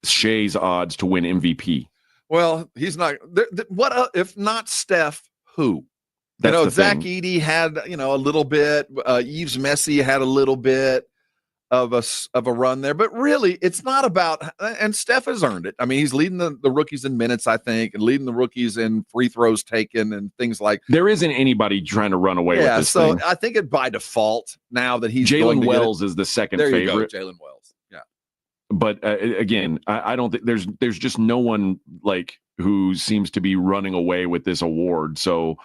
Shea's odds to win MVP? Well, he's not. What if not Steph? Who? That's Zach Edey had a little bit. Yves Messi had a little bit of a run there, but really, it's not about. And Steph has earned it. I mean, he's leading the rookies in minutes, I think, and leading the rookies in free throws taken and things like. There isn't anybody trying to run away with this thing. I think it by default now that he's Jalen Wells is the second favorite. There you go, Jalen Wells. Yeah. But again, I don't think there's just no one like who seems to be running away with this award. So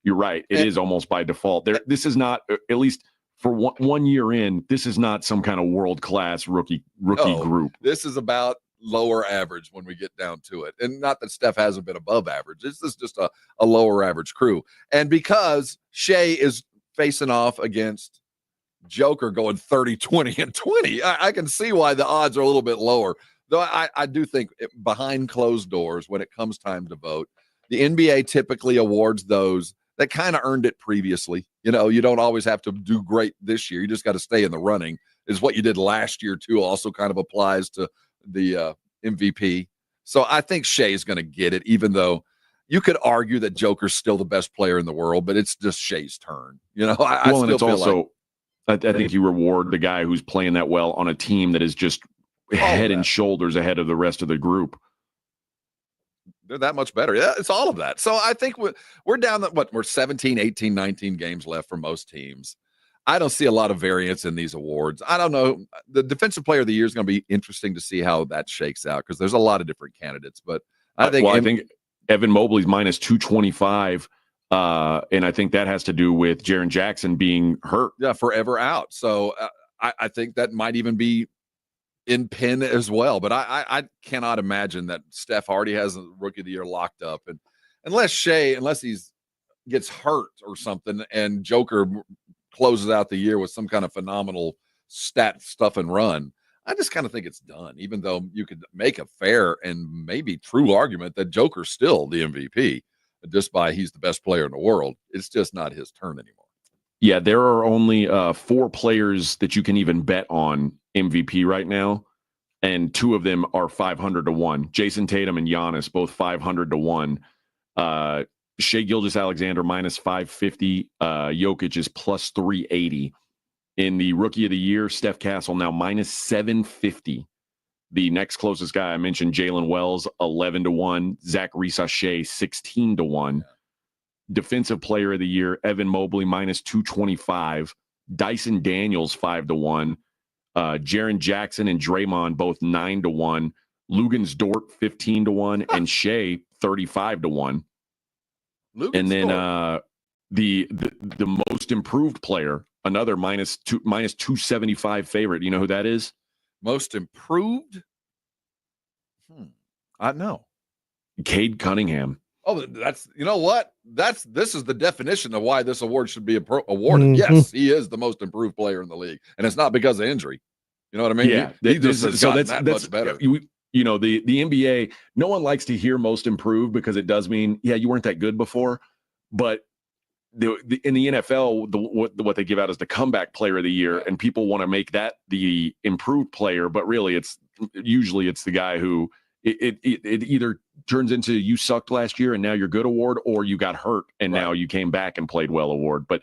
you're right. It is almost by default. This is not, at least for one year in, this is not some kind of world-class rookie group. This is about lower average when we get down to it. And not that Steph hasn't been above average. This is just a lower average crew. And because Shea is facing off against Joker going 30, 20, and 20, I can see why the odds are a little bit lower. Though I do think behind closed doors, when it comes time to vote, the NBA typically awards those that kind of earned it previously. You don't always have to do great this year. You just got to stay in the running. Is what you did last year too. Also kind of applies to the MVP. So I think Shea is going to get it, even though you could argue that Joker's still the best player in the world, but it's just Shea's turn. And it's also, I think you reward the guy who's playing that well on a team that is just head and shoulders ahead of the rest of the group. They're that much better. Yeah, it's all of that. So I think we're down that we're 17, 18, 19 games left for most teams. I don't see a lot of variance in these awards. I don't know. The Defensive Player of the Year is going to be interesting to see how that shakes out because there's a lot of different candidates. But I think Evan Mobley's minus 225, and I think that has to do with Jaren Jackson being hurt. Yeah, forever out. So I think that might even be in pin as well, but I cannot imagine that Steph already has a Rookie of the Year locked up, and unless he's gets hurt or something, and Joker closes out the year with some kind of phenomenal stat stuff and run, I just kind of think it's done. Even though you could make a fair and maybe true argument that Joker's still the MVP, just by he's the best player in the world, it's just not his turn anymore. Yeah, there are only 4 players that you can even bet on MVP right now, and 2 of them are 500 to 1. Jason Tatum and Giannis, both 500 to 1. Shai Gilgeous-Alexander minus 550. Jokic is plus 380. In the Rookie of the Year, Steph Castle now minus 750. The next closest guy I mentioned, Jalen Wells, 11 to 1. Zachary Sachet, 16 to 1. Defensive Player of the Year, Evan Mobley minus 225. Dyson Daniels 5 to 1. Jaren Jackson and Draymond both 9 to 1. Lugens Dort 15 to 1, and Shea 35 to 1. And then the most improved player, another minus 275 favorite. You know who that is? Most improved? I know. Cade Cunningham. Oh, this is the definition of why this award should be awarded. Yes, he is the most improved player in the league, and it's not because of injury. You know what I mean? Yeah, he just has gotten that much better. The NBA, no one likes to hear most improved because it does mean, yeah, you weren't that good before. But in the NFL, what they give out is the comeback player of the year, and people want to make that the improved player, but really it's usually the guy who it either turns into you sucked last year and now you're good award, or you got hurt and now you came back and played well award. But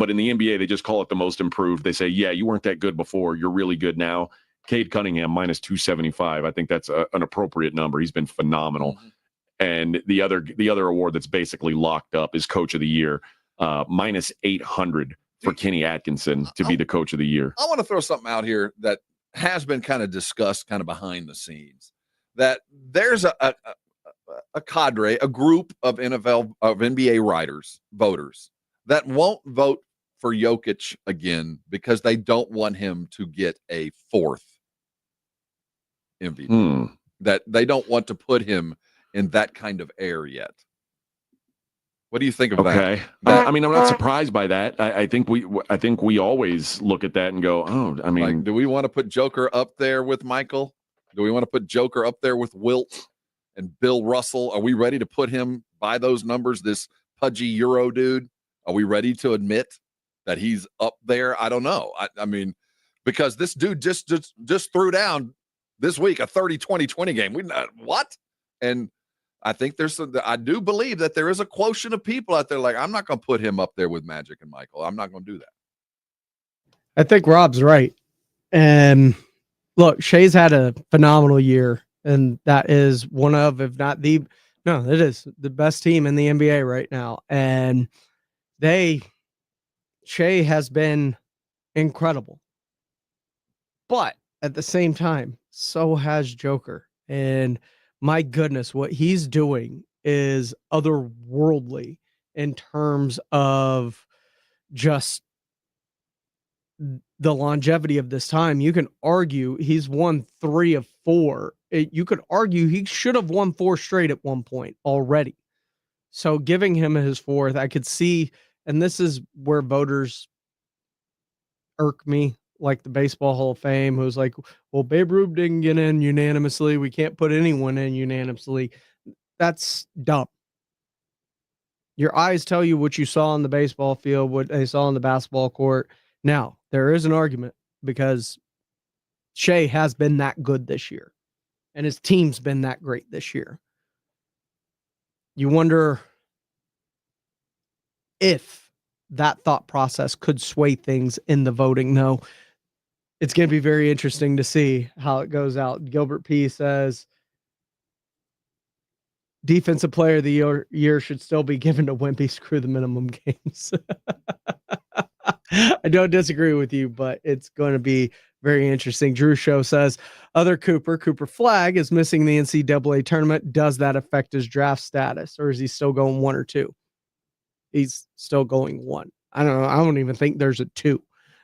in the NBA, they just call it the most improved. They say, yeah, you weren't that good before. You're really good now. Cade Cunningham, minus 275. I think that's an appropriate number. He's been phenomenal. Mm-hmm. And the other award that's basically locked up is Coach of the Year, minus 800 for Kenny Atkinson to be the Coach of the Year. I want to throw something out here that has been kind of discussed kind of behind the scenes, that there's a cadre, a group of NBA voters that won't vote for Jokic again because they don't want him to get a 4th MVP. That they don't want to put him in that kind of air yet. What do you think of that? I mean, I'm not surprised by that. I think we always look at that and go, oh, I mean, like, do we want to put Joker up there with Michael? Do we want to put Joker up there with Wilt and Bill Russell? Are we ready to put him by those numbers, this pudgy Euro dude? Are we ready to admit that he's up there? I don't know. I mean, because this dude just threw down this week a 30-20-20 game. What? And I think I do believe that there is a quotient of people out there like, I'm not going to put him up there with Magic and Michael. I'm not going to do that. I think Rob's right. And look, Shea's had a phenomenal year, and that is one of, if not it is the best team in the NBA right now. And Shea has been incredible. But at the same time, so has Joker. And my goodness, what he's doing is otherworldly in terms of just the longevity of this time. You can argue he's won 3 of 4. You could argue he should have won 4 straight at one point already. So giving him his 4th, I could see, and this is where voters irk me, like the Baseball Hall of Fame, who's like, well, Babe Ruth didn't get in unanimously. We can't put anyone in unanimously. That's dumb. Your eyes tell you what you saw on the baseball field, what they saw on the basketball court. Now, there is an argument because Shea has been that good this year, and his team's been that great this year. You wonder if that thought process could sway things in the voting. No, it's going to be very interesting to see how it goes out. Gilbert P. says, Defensive Player of the Year should still be given to Wemby. Screw the minimum games. I don't disagree with you, but it's going to be very interesting. Drew Show says, Cooper Flag is missing the NCAA tournament. Does that affect his draft status, or is he still going 1 or 2? He's still going 1. I don't know. I don't even think there's a 2.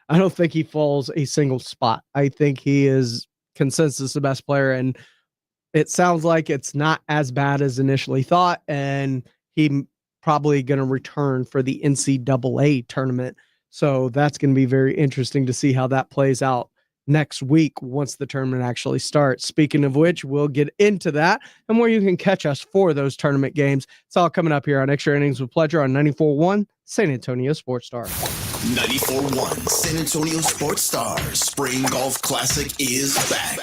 I don't think he falls a single spot. I think he is consensus the best player, and it sounds like it's not as bad as initially thought, and he probably going to return for the NCAA tournament. So that's going to be very interesting to see how that plays out next week once the tournament actually starts. Speaking of which, we'll get into that and where you can catch us for those tournament games. It's all coming up here on Extra Innings with Pleasure on 94.1 San Antonio Sports Star. 94.1 San Antonio Sports Star Spring Golf Classic is back.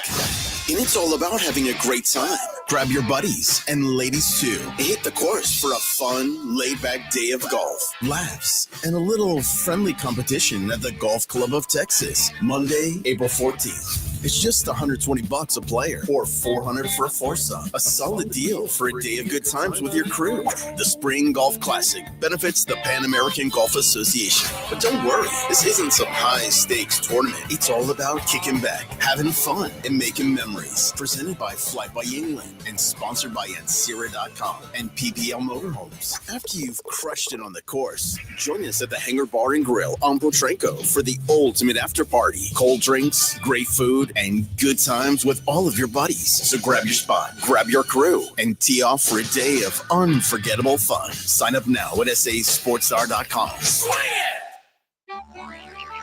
And it's all about having a great time. Grab your buddies and ladies too. Hit the course for a fun, laid-back day of golf, laughs, and a little friendly competition at the Golf Club of Texas. Monday, April 14th. It's just $120 a player or $400 for a foursome. A solid deal for a day of good times with your crew. The Spring Golf Classic benefits the Pan American Golf Association. But don't worry, this isn't some high-stakes tournament. It's all about kicking back, having fun, and making memories. Presented by Flight by England and sponsored by Ancira.com and PPL Motorhomes. After you've crushed it on the course, join us at the Hangar Bar and Grill on Potranco for the ultimate after party. Cold drinks, great food, and good times with all of your buddies. So grab your spot, grab your crew, and tee off for a day of unforgettable fun. Sign up now at sasportstar.com.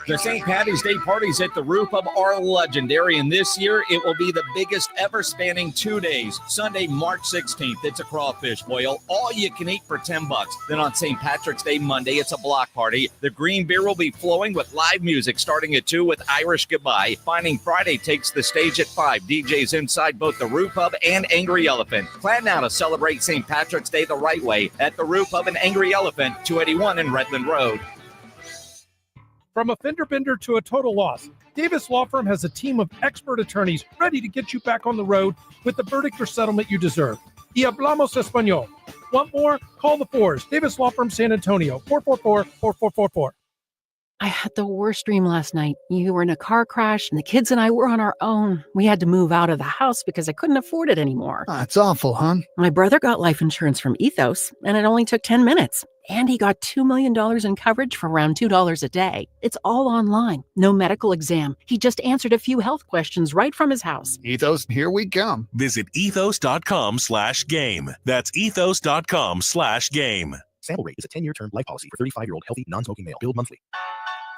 The St. Patty's Day parties at the Roof Pub are legendary, and this year it will be the biggest ever, spanning 2 days. Sunday, March 16th, it's a crawfish boil, all you can eat for $10. Then on St. Patrick's Day, Monday, it's a block party. The green beer will be flowing with live music starting at 2 with Irish Goodbye. Finding Friday takes the stage at 5. DJs inside both the Roof Pub and Angry Elephant. Plan now to celebrate St. Patrick's Day the right way at the Roof Pub and Angry Elephant, 281 in Redland Road. From a fender bender to a total loss, Davis Law Firm has a team of expert attorneys ready to get you back on the road with the verdict or settlement you deserve. Y hablamos español. Want more? Call the Fours. Davis Law Firm, San Antonio, 444-4444. I had the worst dream last night. You were in a car crash, and the kids and I were on our own. We had to move out of the house because I couldn't afford it anymore. It's awful, hon. My brother got life insurance from Ethos, and it only took 10 minutes. And he got $2 million in coverage for around $2 a day. It's all online. No medical exam. He just answered a few health questions right from his house. Ethos, here we come. Visit ethos.com/game. That's ethos.com/game. Sample rate is a 10-year term life policy for 35-year-old healthy, non-smoking male. Billed monthly.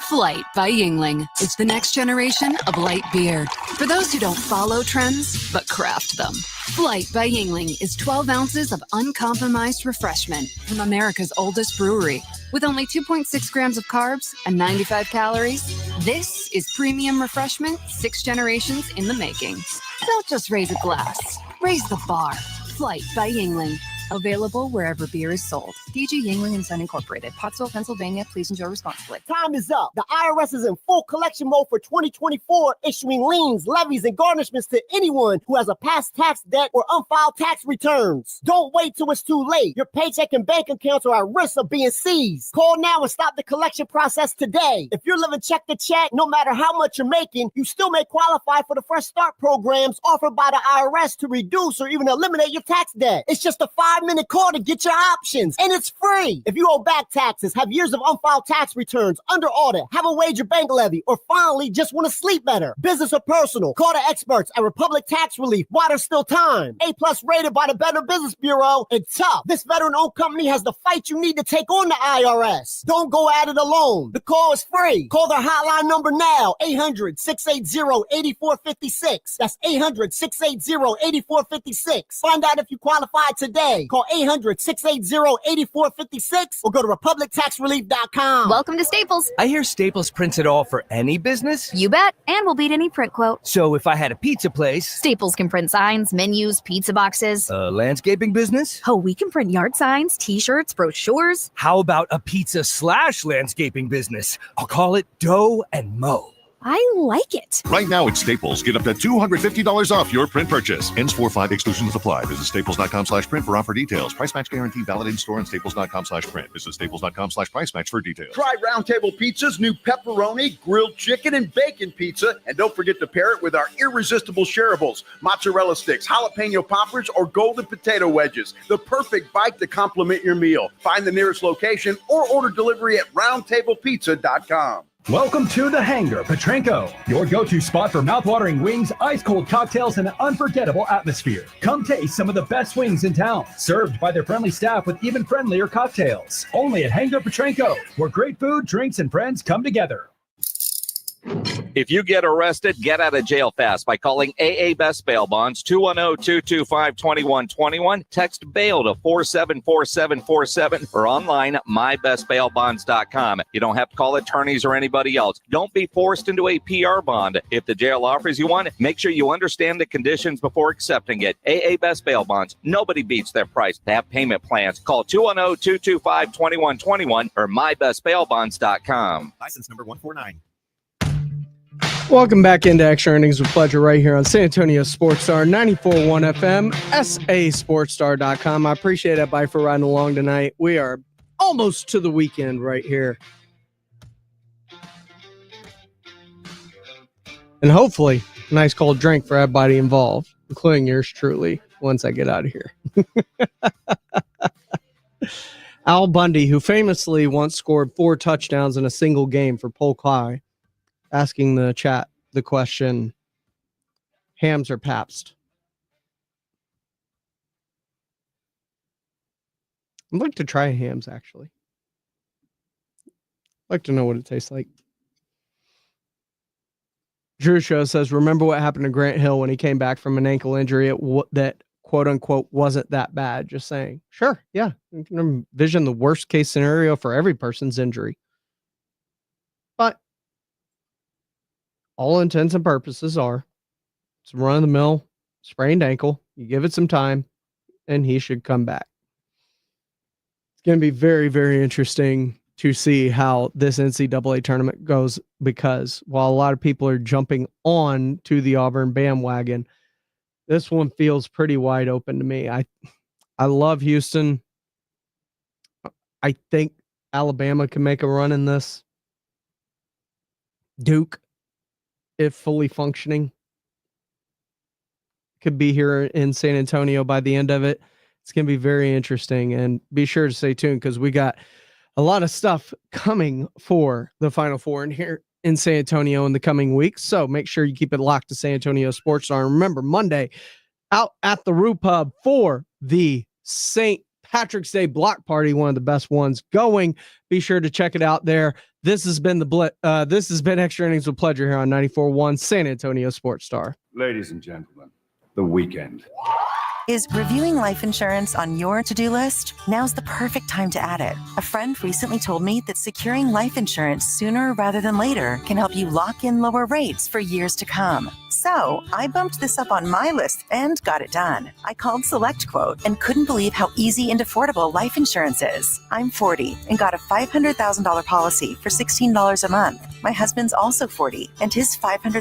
Flight by Yingling. It's the next generation of light beer. For those who don't follow trends, but craft them. Flight by Yingling is 12 ounces of uncompromised refreshment from America's oldest brewery. With only 2.6 grams of carbs and 95 calories, this is premium refreshment 6 generations in the making. Don't just raise a glass, raise the bar. Flight by Yingling. Available wherever beer is sold. DG Yingling & Son Incorporated, Pottsville, Pennsylvania. Please enjoy responsibly. Time is up. The IRS is in full collection mode for 2024, issuing liens, levies, and garnishments to anyone who has a past tax debt or unfiled tax returns. Don't wait till it's too late. Your paycheck and bank accounts are at risk of being seized. Call now and stop the collection process today. If you're living check to check, no matter how much you're making, you still may qualify for the Fresh Start programs offered by the IRS to reduce or even eliminate your tax debt. It's just a 5-minute call to get your options, and it's free. If you owe back taxes, have years of unfiled tax returns, under audit, have a wage or bank levy, or finally just want to sleep better, business or personal, call the experts at Republic Tax Relief while there's still time. A+ rated by the Better Business Bureau, and tough. This veteran-owned company has the fight you need to take on the IRS. Don't go at it alone. The call is free. Call their hotline number now, 800-680-8456. That's 800-680-8456. Find out if you qualify today. Call 800-680-8456 or go to republictaxrelief.com. Welcome to Staples. I hear Staples prints it all for any business. You bet, and we'll beat any print quote. So if I had a pizza place... Staples can print signs, menus, pizza boxes. A landscaping business? Oh, we can print yard signs, t-shirts, brochures. How about a pizza/landscaping business? I'll call it Dough and Mo. I like it. Right now at Staples, get up to $250 off your print purchase. Ends 4/5, exclusions apply. Visit staples.com/print for offer details. Price match guarantee valid in store and staples.com/print. Visit staples.com/price match for details. Try Round Table Pizza's new pepperoni, grilled chicken, and bacon pizza. And don't forget to pair it with our irresistible shareables, mozzarella sticks, jalapeno poppers, or golden potato wedges. The perfect bite to complement your meal. Find the nearest location or order delivery at roundtablepizza.com. Welcome to The Hangar, Petrenko, your go-to spot for mouthwatering wings, ice-cold cocktails, and an unforgettable atmosphere. Come taste some of the best wings in town, served by their friendly staff with even friendlier cocktails. Only at Hangar Petrenko, where great food, drinks, and friends come together. If you get arrested, get out of jail fast by calling AA Best Bail Bonds, 210-225-2121. Text bail to 474747 or online mybestbailbonds.com. You don't have to call attorneys or anybody else. Don't be forced into a PR bond. If the jail offers you one, make sure you understand the conditions before accepting it. AA Best Bail Bonds. Nobody beats their price. They have payment plans. Call 210-225-2121 or mybestbailbonds.com. License number 149. Welcome back into Extra Innings with Pleasure right here on San Antonio Sports Star 94.1 FM, sasportstar.com. I appreciate everybody for riding along tonight. We are almost to the weekend right here. And hopefully, a nice cold drink for everybody involved, including yours truly, once I get out of here. Al Bundy, who famously once scored 4 touchdowns in a single game for Polk High, asking the chat the question, Hams or Pabst? I'd like to try Hams, actually. I'd like to know what it tastes like. Drew Show says, remember what happened to Grant Hill when he came back from an ankle injury that quote-unquote wasn't that bad? Just saying. Sure, yeah. You can envision the worst-case scenario for every person's injury. But all intents and purposes are it's run-of-the-mill sprained ankle. You give it some time, and he should come back. It's going to be very, very interesting to see how this NCAA tournament goes, because while a lot of people are jumping on to the Auburn bandwagon, this one feels pretty wide open to me. I love Houston. I think Alabama can make a run in this. Duke, if fully functioning, could be here in San Antonio by the end of it. It's going to be very interesting, and be sure to stay tuned because we got a lot of stuff coming for the Final Four in here in San Antonio in the coming weeks. So make sure you keep it locked to San Antonio Sports Star. And remember, Monday out at the Rue Pub for the St. Patrick's Day block party, one of the best ones going. Be sure to check it out there. This has been this has been Extra Innings with Pleasure here on 94.1 San Antonio Sports Star. Ladies and gentlemen, the weekend. Is reviewing life insurance on your to-do list? Now's the perfect time to add it. A friend recently told me that securing life insurance sooner rather than later can help you lock in lower rates for years to come. So I bumped this up on my list and got it done. I called SelectQuote and couldn't believe how easy and affordable life insurance is. I'm 40 and got a $500,000 policy for $16 a month. My husband's also 40 and his $500,000